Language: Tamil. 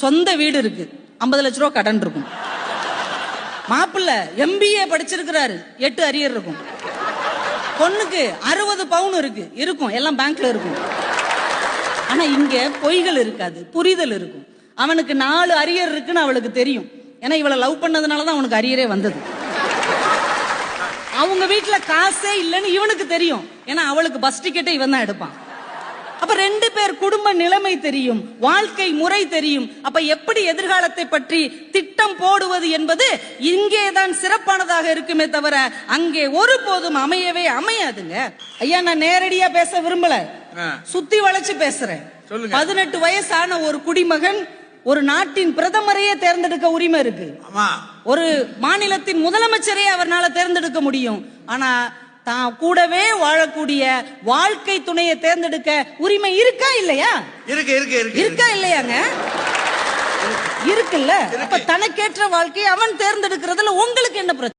சொந்த வீடு இருக்கு, 50 லட்ச ரூபா கடன் இருக்கும். மாப்பிள்ள MBA படிச்சிருக்கிறாரு, 8 அரியர் இருக்கும். பொண்ணுக்கு 60 பவுன் இருக்கும், எல்லாம் பேங்க்ல இருக்கும். ஆனா இங்க பொய்கள் இருக்காது, புரிதல் இருக்கும். அவனுக்கு 4 அரியர் இருக்குன்னு அவளுக்கு தெரியும். ஏன்னா இவளை லவ் பண்ணதுனாலதான் அவனுக்கு அரியரே வந்தது. அவங்க வீட்டுல காசே இல்லைன்னு இவனுக்கு தெரியும். ஏன்னா அவளுக்கு பஸ் டிக்கெட்டை இவன் தான் எடுப்பான். அப்ப 2 பேர் குடும்ப நிலைமை தெரியும், வாழ்க்கை முறை தெரியும். அப்ப எப்படி எதிர்காலத்தை பற்றி திட்டம் போடுவது என்பது இங்கேதான் சிறப்பானதாக இருக்குமே தவிர அங்கே ஒருபோதும் அமையவே அமையாதுங்க. ஐயா, நான் நேரடியா பேச விரும்பல, சுத்தி வளைச்சு பேசுறேன். 18 வயசான ஒரு குடிமகன் ஒரு நாட்டின் பிரதமரையே தேர்ந்தெடுக்க உரிமை இருக்கு. ஒரு மாநிலத்தின் முதலமைச்சரே அவர்னால தேர்ந்தெடுக்க முடியும். ஆனா தான் கூடவே வாழக்கூடிய வாழ்க்கை துணையை தேர்ந்தெடுக்க உரிமை இருக்கா இல்லையா? இருக்கா இல்லையாங்க? இருக்குல்ல. அப்ப தனக்கேற்ற வாழ்க்கையை அவன் தேர்ந்தெடுக்கிறதுல உங்களுக்கு என்ன பிரச்சனை?